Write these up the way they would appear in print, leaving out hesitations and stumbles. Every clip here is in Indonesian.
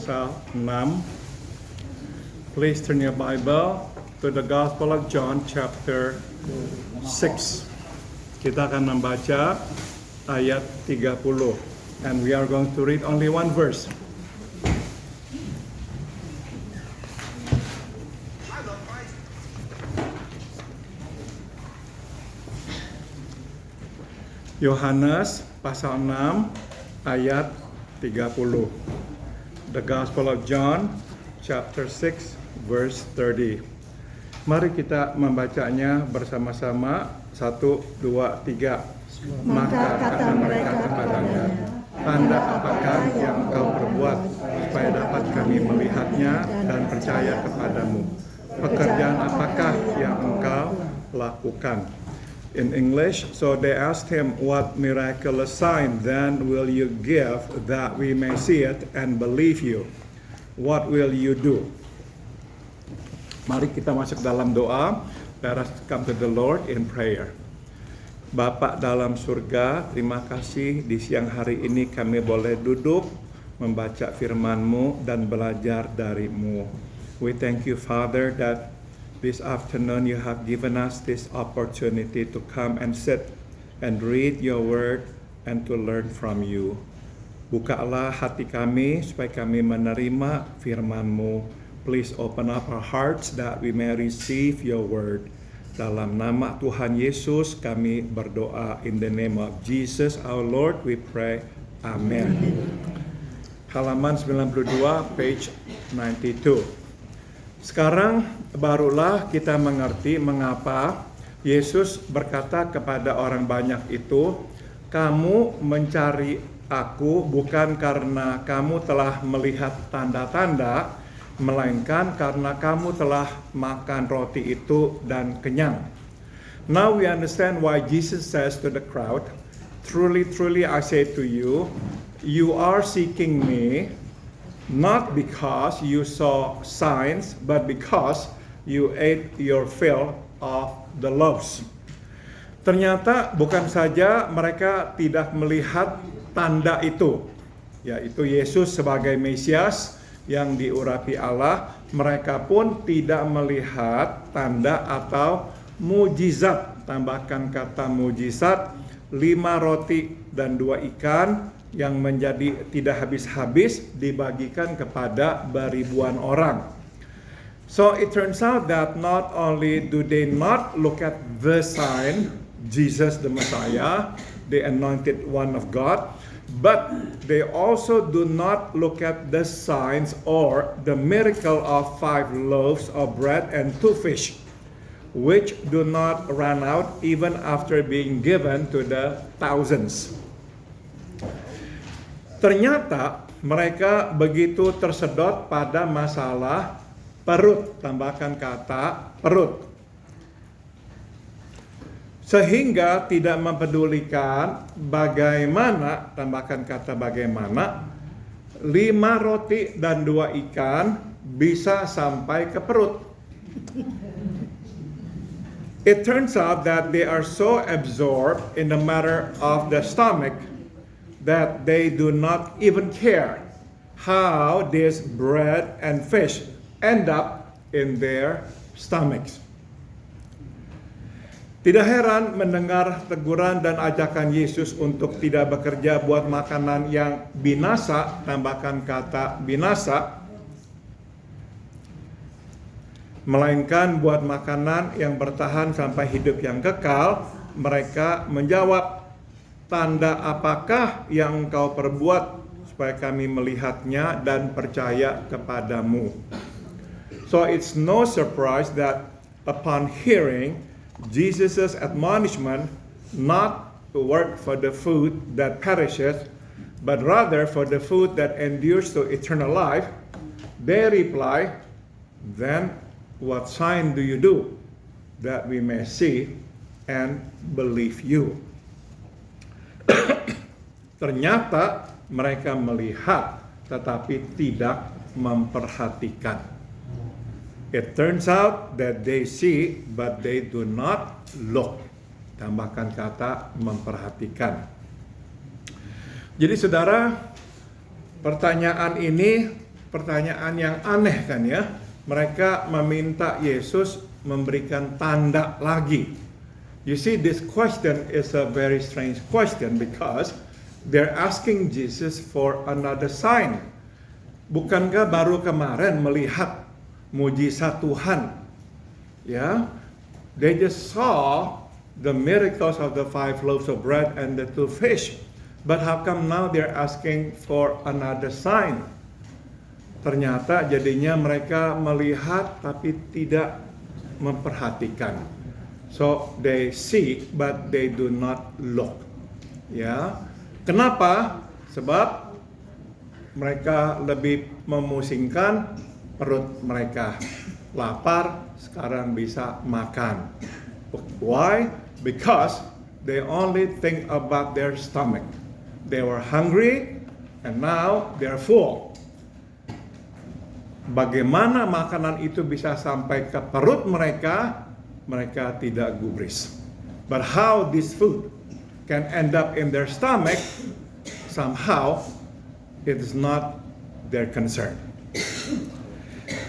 pasal 6. Please turn your Bible to the Gospel of John chapter 6. Kita akan membaca ayat 30. And we are going to read only one verse. Yohanes pasal 6 ayat 30. The Gospel of John chapter 6 verse 30. Mari kita membacanya bersama-sama. 1, 2, 3. Maka kata mereka kepadanya, tanda apakah yang engkau perbuat supaya dapat kami melihatnya dan percaya kepadamu? Pekerjaan apakah yang engkau lakukan? In English, so they asked him, what miraculous sign then will you give that we may see it and believe you? What will you do? Mari kita masuk dalam doa. Let us come to the Lord in prayer. Bapa dalam surga, terima kasih di siang hari ini kami boleh duduk membaca firman-Mu dan belajar dari-Mu. We thank you, Father, that this afternoon you have given us this opportunity to come and sit and read your word and to learn from you. Bukalah hati kami supaya kami menerima firman-Mu. Please open up our hearts that we may receive your word. Dalam nama Tuhan Yesus kami berdoa, in the name of Jesus our Lord we pray. Amen. Halaman 92, page 92. Sekarang barulah kita mengerti mengapa Yesus berkata kepada orang banyak itu, kamu mencari aku bukan karena kamu telah melihat tanda-tanda, melainkan karena kamu telah makan roti itu dan kenyang. Now we understand why Jesus says to the crowd, truly, truly I say to you, you are seeking me, not because you saw signs, but because you ate your fill of the loaves. Ternyata bukan saja mereka tidak melihat tanda itu, yaitu Yesus sebagai Mesias yang diurapi Allah, mereka pun tidak melihat tanda atau mujizat. Tambahkan kata mujizat, 5 roti dan 2 ikan yang menjadi tidak habis-habis dibagikan kepada beribuan orang. So it turns out that not only do they not look at the sign, Jesus the Messiah, the anointed one of God, but they also do not look at the signs or the miracle of 5 loaves of bread and 2 fish, which do not run out even after being given to the thousands. Ternyata mereka begitu tersedot pada masalah perut, tambahkan kata perut, sehingga tidak mempedulikan bagaimana, tambahkan kata bagaimana, 5 roti dan 2 ikan bisa sampai ke perut. It turns out that they are so absorbed in the matter of the stomach that they do not even care how this bread and fish end up in their stomachs. Tidak heran mendengar teguran dan ajakan Yesus untuk tidak bekerja buat makanan yang binasa, tambahkan kata binasa, melainkan buat makanan yang bertahan sampai hidup yang kekal. Mereka menjawab, tanda apakah yang engkau perbuat supaya kami melihatnya dan percaya kepadamu? So it's no surprise that upon hearing Jesus' admonishment not to work for the food that perishes, but rather for the food that endures to eternal life, they reply, then what sign do you do that we may see and believe you? Ternyata mereka melihat tetapi tidak memperhatikan. It turns out that they see but they do not look. Tambahkan kata memperhatikan. Jadi saudara, pertanyaan ini pertanyaan yang aneh kan ya. Mereka meminta Yesus memberikan tanda lagi. You see, this question is a very strange question because they're asking Jesus for another sign. Bukankah baru kemarin melihat mujizat Tuhan? Ya, they just saw the miracles of the 5 loaves of bread and the 2 fish. But how come now they're asking for another sign? Ternyata jadinya mereka melihat tapi tidak memperhatikan. So they see but they do not look. Ya. Kenapa? Sebab mereka lebih memusingkan perut mereka. Lapar, sekarang bisa makan. Why? Because they only think about their stomach. They were hungry and now they're full. Bagaimana makanan itu bisa sampai ke perut mereka, mereka tidak gubris. But how this food can end up in their stomach, somehow it is not their concern.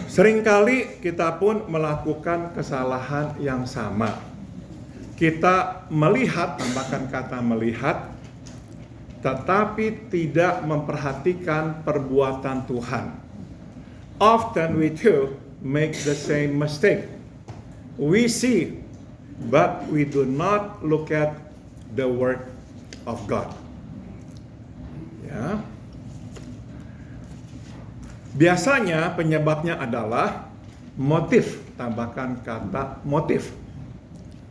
Seringkali kita pun melakukan kesalahan yang sama. Kita melihat, tambahkan kata melihat, tetapi tidak memperhatikan perbuatan Tuhan. Often we too make the same mistake. We see, but we do not look at the work of God. Ya. Biasanya penyebabnya adalah motif, tambahkan kata motif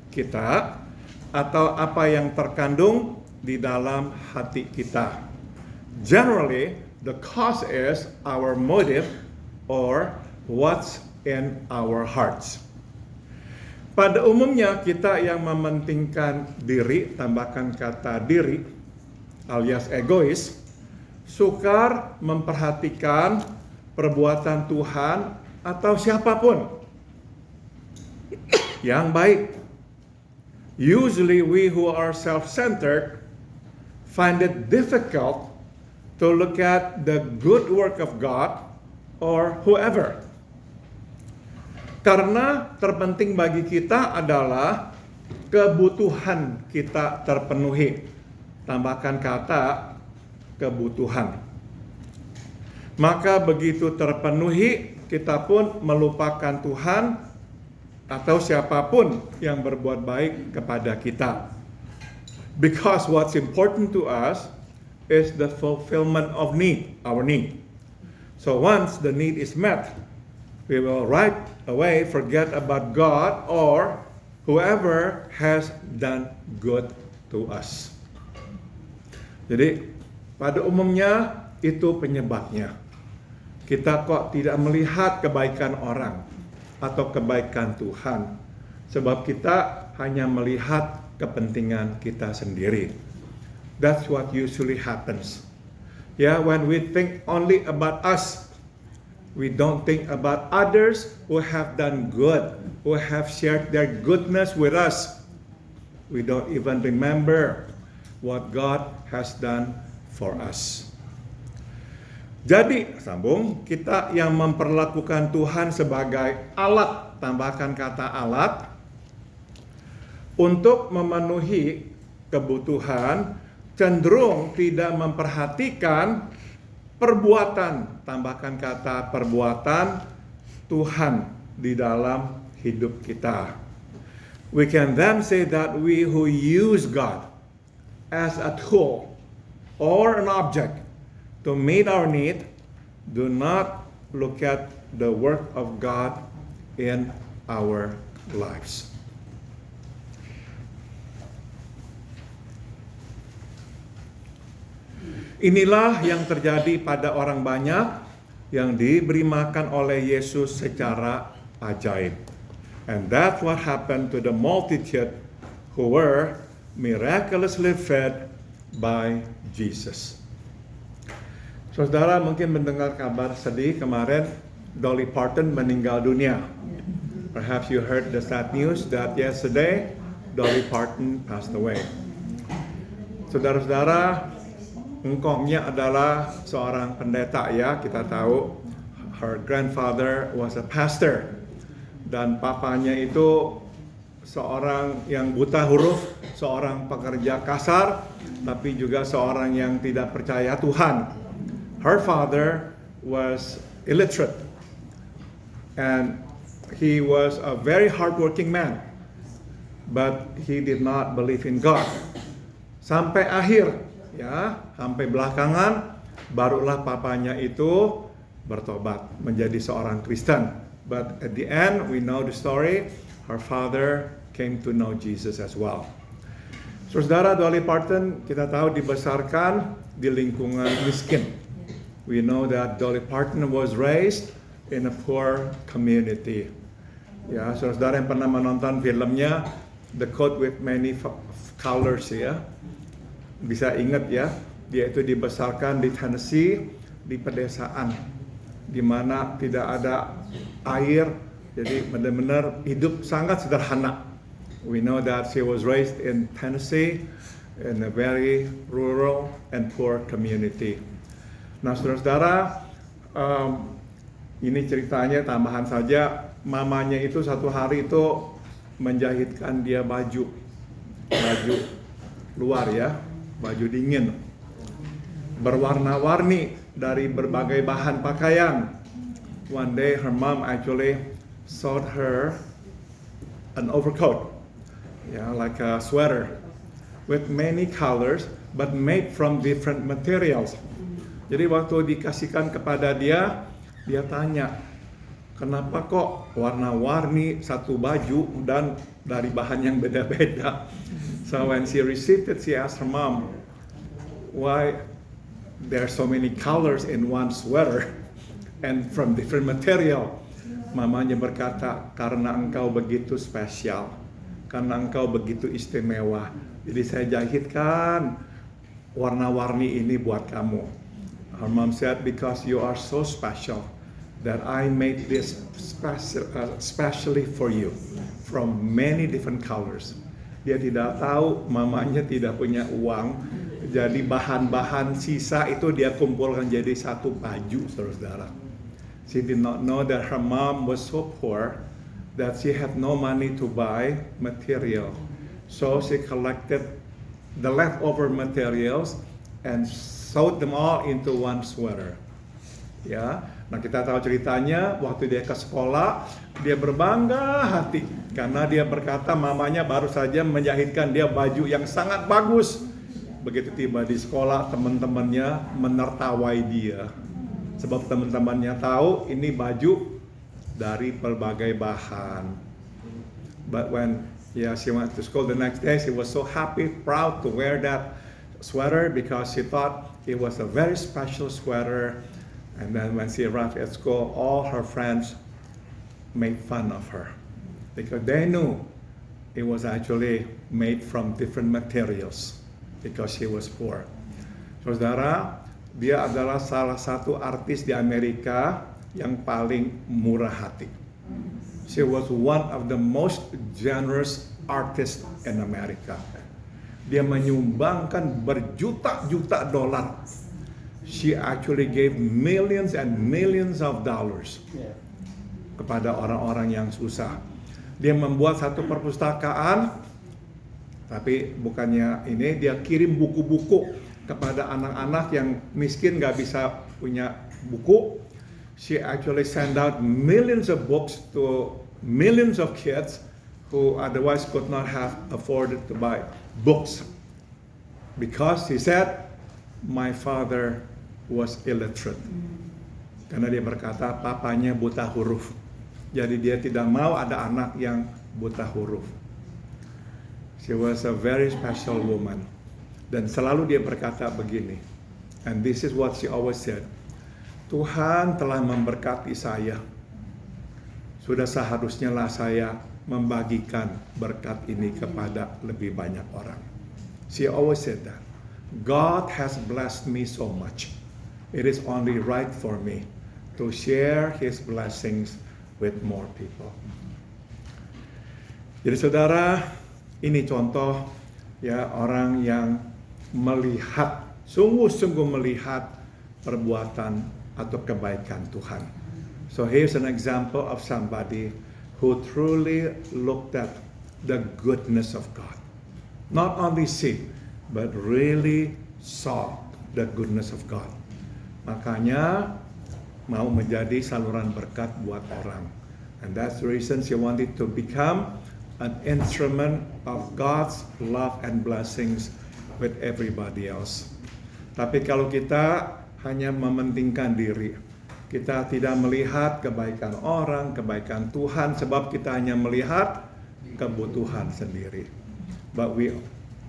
kita atau apa yang terkandung di dalam hati kita. Generally, the cause is our motive or what's in our hearts. Pada umumnya kita yang mementingkan diri, tambahkan kata diri, alias egois, sukar memperhatikan perbuatan Tuhan atau siapapun yang baik. Usually we who are self-centered find it difficult to look at the good work of God or whoever. Karena terpenting bagi kita adalah kebutuhan kita terpenuhi. Tambahkan kata kebutuhan. Maka begitu terpenuhi, kita pun melupakan Tuhan atau siapapun yang berbuat baik kepada kita. Because what's important to us is the fulfillment of need, our need. So once the need is met, we will right away forget about God or whoever has done good to us. Jadi pada umumnya itu penyebabnya. Kita kok tidak melihat kebaikan orang atau kebaikan Tuhan. Sebab kita hanya melihat kepentingan kita sendiri. That's what usually happens. Yeah, when we think only about us, we don't think about others who have done good, who have shared their goodness with us. We don't even remember what God has done for us. Jadi, sambung, kita yang memperlakukan Tuhan sebagai alat, tambahkan kata alat, untuk memenuhi kebutuhan, cenderung tidak memperhatikan perbuatan, tambahkan kata perbuatan Tuhan di dalam hidup kita. We can then say that we who use God as a tool or an object to meet our need do not look at the work of God in our lives. Inilah yang terjadi pada orang banyak yang diberi makan oleh Yesus secara ajaib. And that's what happened to the multitude who were miraculously fed by Jesus. Saudara mungkin mendengar kabar sedih kemarin Dolly Parton meninggal dunia. Perhaps you heard the sad news that yesterday Dolly Parton passed away. Saudara-saudara, engkomnya adalah seorang pendeta ya, kita tahu. Her grandfather was a pastor. Dan papanya itu seorang yang buta huruf, seorang pekerja kasar, tapi juga seorang yang tidak percaya Tuhan. Her father was illiterate. And he was a very hardworking man. But he did not believe in God. Sampai akhir, sampai belakangan, barulah papanya itu bertobat menjadi seorang Kristen. But at the end, we know the story. Her father came to know Jesus as well. Saudara, Dolly Parton kita tahu dibesarkan di lingkungan miskin. We know that Dolly Parton was raised in a poor community. Ya, saudara yang pernah menonton filmnya The Coat with Many Colors ya, bisa ingat ya, dia itu dibesarkan di Tennessee, di pedesaan, di mana tidak ada air, jadi benar-benar hidup sangat sederhana. We know that she was raised in Tennessee in a very rural and poor community. Nah, saudara-saudara, ini ceritanya tambahan saja. Mamanya itu satu hari itu menjahitkan dia baju luar ya, baju dingin, berwarna-warni dari berbagai bahan pakaian. One day her mom actually sewed her an overcoat, like a sweater with many colors but made from different materials. Jadi waktu dikasihkan kepada dia, dia tanya, kenapa kok warna-warni satu baju dan dari bahan yang beda-beda? So when she received it, she asked her mom, why there are so many colors in one sweater and from different material? Mamanya berkata, karena engkau begitu spesial, karena engkau begitu istimewa. Jadi saya jahitkan warna-warni ini buat kamu. Her mom said, because you are so special, that I made this specially for you, from many different colors. Dia tidak tahu mamanya tidak punya uang, jadi bahan-bahan sisa itu dia kumpulkan jadi satu baju, saudara-saudara. She did not know that her mom was so poor that she had no money to buy material. So she collected the leftover materials and sewed them all into one sweater. Ya, nah kita tahu ceritanya waktu dia ke sekolah, dia berbangga hati karena dia berkata mamanya baru saja menjahitkan dia baju yang sangat bagus. Begitu tiba di sekolah, teman-temannya menertawai dia. Sebab teman-temannya tahu ini baju dari berbagai bahan. But when she went to school the next day, she was so happy, proud to wear that sweater because she thought it was a very special sweater. And then when she arrived at school, all her friends made fun of her because they knew it was actually made from different materials because she was poor. Saudara, dia adalah salah satu artis di Amerika yang paling murah hati. She was one of the most generous artists in America. Dia menyumbangkan berjuta-juta dolar. She actually gave millions and millions of dollars kepada orang-orang yang susah. Dia membuat satu perpustakaan, tapi bukannya ini, dia kirim buku-buku kepada anak-anak yang miskin gak bisa punya buku. She actually sent out millions of books to millions of kids who otherwise could not have afforded to buy books. Because he said, my father was illiterate. Karena dia berkata papanya buta huruf. Jadi dia tidak mau ada anak yang buta huruf. She was a very special woman. Dan selalu dia berkata begini. And this is what she always said. Tuhan telah memberkati saya. Sudah seharusnya lah saya membagikan berkat ini kepada lebih banyak orang. She always said that. God has blessed me so much. It is only right for me to share His blessings with more people. Jadi saudara, ini contoh ya orang yang melihat, sungguh-sungguh melihat perbuatan atau kebaikan Tuhan. So here's an example of somebody who truly looked at the goodness of God. Not only see, but really saw the goodness of God. Makanya mau menjadi saluran berkat buat orang. And that's the reason she wanted to become an instrument of God's love and blessings with everybody else. Tapi kalau kita hanya mementingkan diri, kita tidak melihat kebaikan orang, kebaikan Tuhan, sebab kita hanya melihat kebutuhan sendiri. But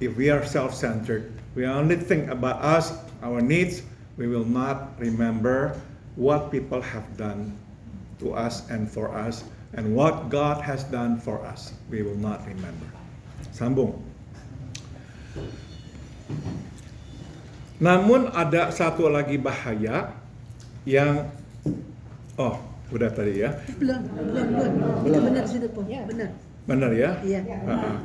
if we are self-centered, we only think about us, our needs, we will not remember what people have done to us and for us, and what God has done for us. We will not remember. Sambung. Namun ada satu lagi bahaya yang udah tadi ya. Belum. Itu benar sudah po. Benar. Benar ya? Iya.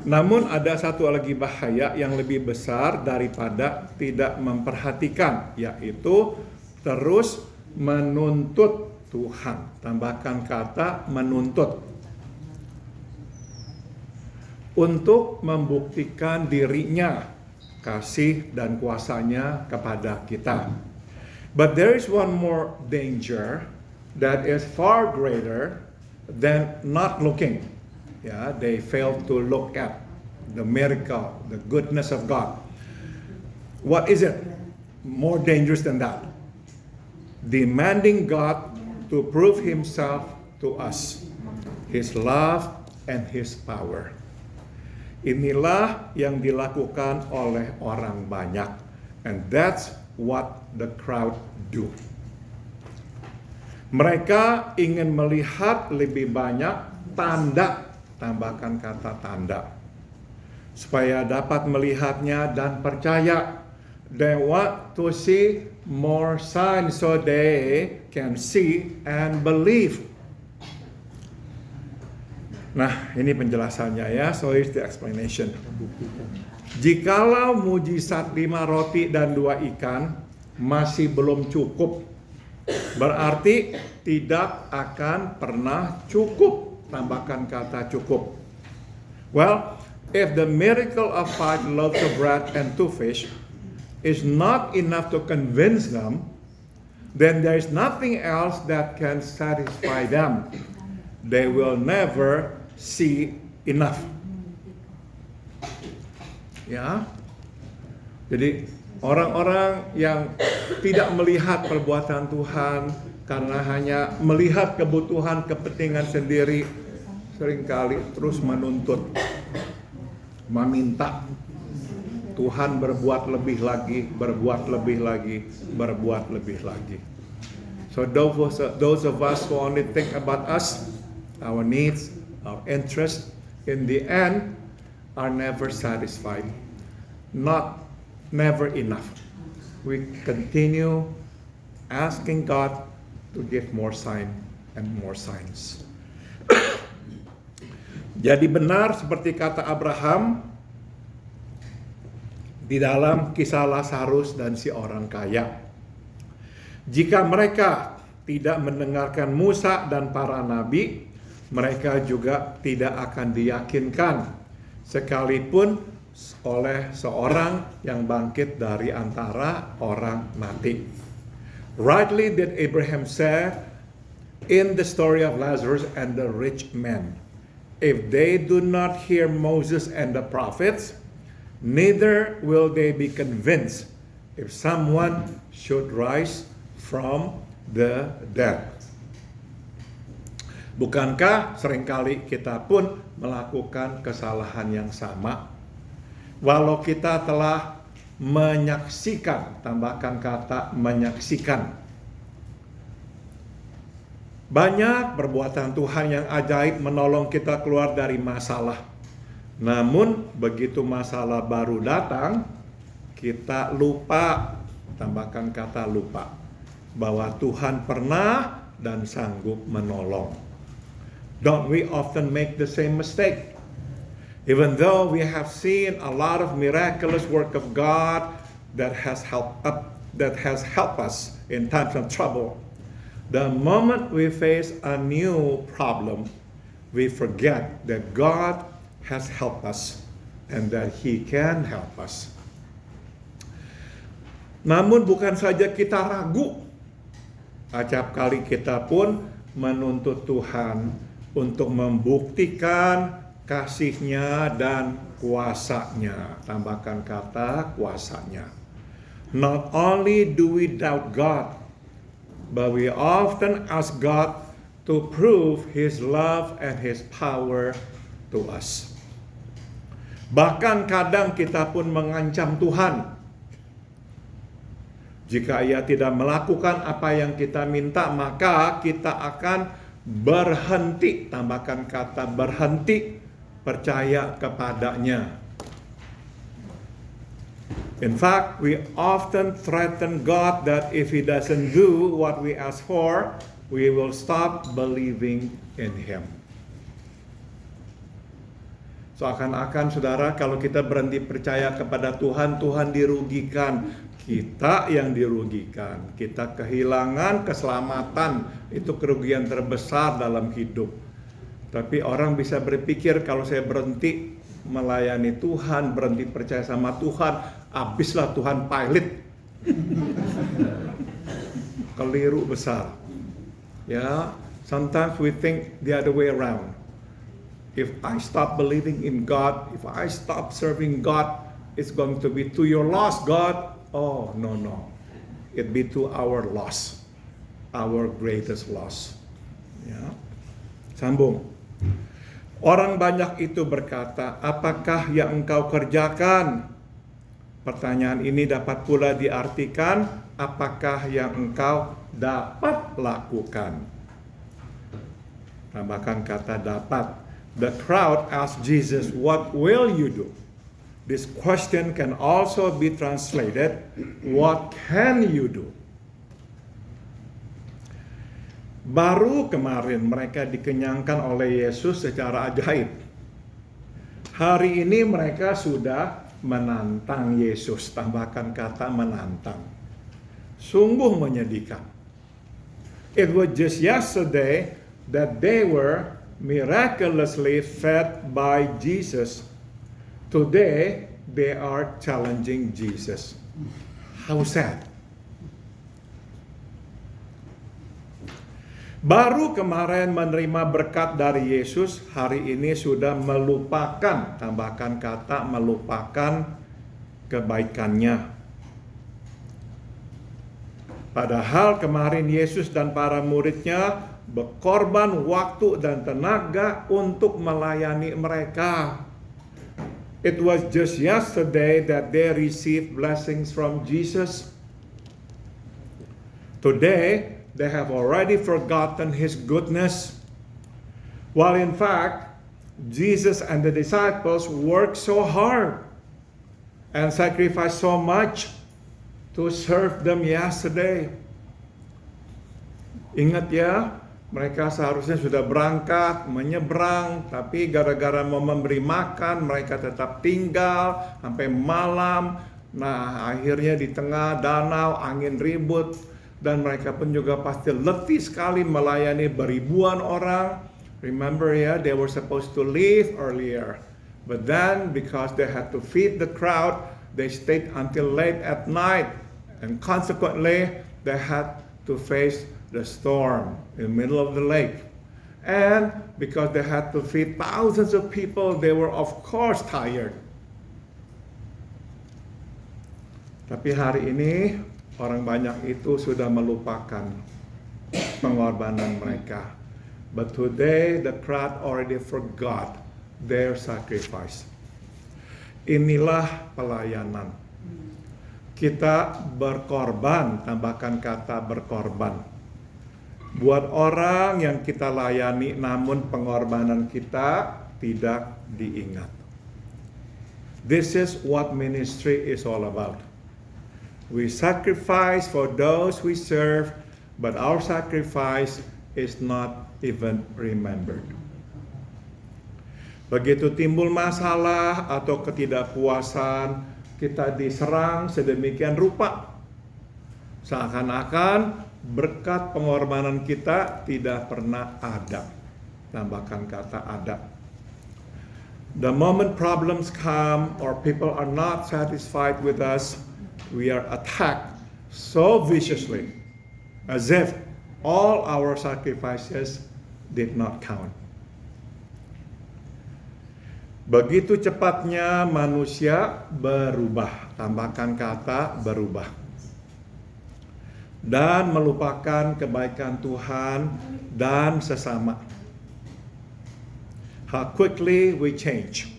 Namun ada satu lagi bahaya yang lebih besar daripada tidak memperhatikan, yaitu terus menuntut Tuhan. Tambahkan kata menuntut. Untuk membuktikan dirinya, kasih dan kuasanya kepada kita. But there is one more danger that is far greater than not looking. Yeah, they fail to look at the miracle, the goodness of God. What is it? More dangerous than that. Demanding God to prove Himself to us, His love and His power. Inilah yang dilakukan oleh orang banyak, and that's what the crowd do. Mereka ingin melihat lebih banyak tanda, tambahkan kata tanda, supaya dapat melihatnya dan percaya. They want to see more signs so they can see and believe. Nah, ini penjelasannya ya. So here's the explanation. Jikalau mujizat 5 roti dan 2 ikan masih belum cukup, berarti tidak akan pernah cukup. Tambahkan kata cukup. Well, if the miracle of 5 loaves of bread and 2 fish is not enough to convince them, then there is nothing else that can satisfy them. They will never see enough. Ya. Jadi orang-orang yang tidak melihat perbuatan Tuhan karena hanya melihat kebutuhan kepentingan sendiri, seringkali terus menuntut, meminta Tuhan berbuat lebih lagi, berbuat lebih lagi, berbuat lebih lagi. So those of us who only think about us, our needs, our interests, in the end are never satisfied. Never enough. We continue asking God to give more sign and more signs. Jadi benar seperti kata Abraham di dalam kisah Lazarus dan si orang kaya. Jika mereka tidak mendengarkan Musa dan para nabi, mereka juga tidak akan diyakinkan sekalipun oleh seorang yang bangkit dari antara orang mati. Rightly did Abraham say in the story of Lazarus and the rich man, if they do not hear Moses and the prophets, neither will they be convinced if someone should rise from the dead. Bukankah seringkali kita pun melakukan kesalahan yang sama? Walau kita telah menyaksikan, tambahkan kata menyaksikan, banyak perbuatan Tuhan yang ajaib menolong kita keluar dari masalah. Namun begitu masalah baru datang, kita lupa, tambahkan kata lupa, bahwa Tuhan pernah dan sanggup menolong. Don't we often make the same mistake? Even though we have seen a lot of miraculous work of God that has helped us in times of trouble, The moment we face a new problem, we forget that God has helped us and that He can help us. Namun bukan saja kita ragu, acap kali kita pun menuntut Tuhan untuk membuktikan kasih-Nya dan kuasa-Nya. Tambahkan kata kuasa-Nya. Not only do we doubt God, but we often ask God to prove His love and His power to us. Bahkan kadang kita pun mengancam Tuhan. Jika Ia tidak melakukan apa yang kita minta, maka kita akan berhenti, tambahkan kata berhenti, percaya kepadanya. In fact, we often threaten God that if He doesn't do what we ask for, we will stop believing in Him. Seakan-akan saudara, kalau kita berhenti percaya kepada Tuhan, Tuhan dirugikan. Kita yang dirugikan, kita kehilangan keselamatan, itu kerugian terbesar dalam hidup. Tapi orang bisa berpikir kalau saya berhenti melayani Tuhan, berhenti percaya sama Tuhan, habislah Tuhan pilot. Keliru besar. Ya, sometimes we think the other way around. If I stop believing in God, if I stop serving God, it's going to be to your loss, God. Oh, no. It be to our loss. Our greatest loss. Ya. Sambung. Orang banyak itu berkata, apakah yang engkau kerjakan? Pertanyaan ini dapat pula diartikan, apakah yang engkau dapat lakukan? Tambahkan kata dapat. The crowd asked Jesus, what will you do? This question can also be translated, what can you do? Baru kemarin mereka dikenyangkan oleh Yesus secara ajaib. Hari ini mereka sudah menantang Yesus, tambahkan kata menantang. Sungguh menyedihkan. It was just yesterday that they were miraculously fed by Jesus. Today, they are challenging Jesus. How sad. Baru kemarin menerima berkat dari Yesus, hari ini sudah melupakan, tambahkan kata melupakan kebaikannya. Padahal kemarin Yesus dan para muridnya berkorban waktu dan tenaga untuk melayani mereka. It was just yesterday that they received blessings from Jesus. Today, they have already forgotten His goodness. While in fact, Jesus and the disciples worked so hard and sacrificed so much to serve them yesterday. Ingat ya, mereka seharusnya sudah berangkat, menyeberang, tapi gara-gara mau memberi makan, mereka tetap tinggal sampai malam. Nah, akhirnya di tengah danau, angin ribut, dan mereka pun juga pasti letih sekali melayani beribuan orang. Remember ya, they were supposed to leave earlier. But then, because they had to feed the crowd, they stayed until late at night. And consequently, they had to face the storm in the middle of the lake. And because they had to feed thousands of people, they were of course tired. Tapi hari ini orang banyak itu sudah melupakan pengorbanan mereka. But today the crowd already forgot their sacrifice. Inilah pelayanan. Kita berkorban, tambahkan kata berkorban. Buat orang yang kita layani, namun pengorbanan kita tidak diingat. This is what ministry is all about. We sacrifice for those we serve, but our sacrifice is not even remembered. Begitu timbul masalah atau ketidakpuasan, kita diserang sedemikian rupa. Seakan-akan berkat pengorbanan kita tidak pernah ada. Tambahkan kata ada. The moment problems come or people are not satisfied with us, we are attacked so viciously as if all our sacrifices did not count. Begitu cepatnya manusia berubah, tambahkan kata berubah, dan melupakan kebaikan Tuhan dan sesama. How quickly we change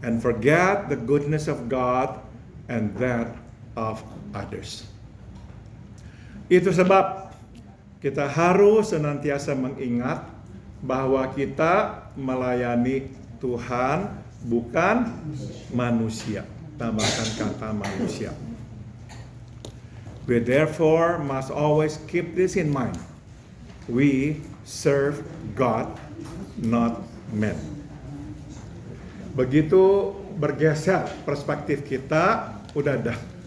and forget the goodness of God and that of others. Itu sebab kita harus senantiasa mengingat bahwa kita melayani Tuhan, bukan manusia. Tambahkan kata manusia. We therefore must always keep this in mind. We serve God, not men. Begitu bergeser perspektif kita,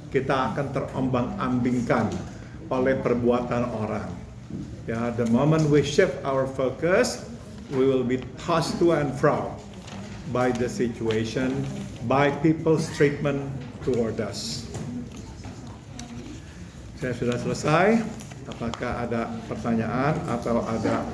kita akan terombang-ambingkan oleh perbuatan orang. Ya, the moment we shift our focus, we will be tossed to and fro by the situation, by people's treatment toward us. Saya sudah selesai. Apakah ada pertanyaan atau ada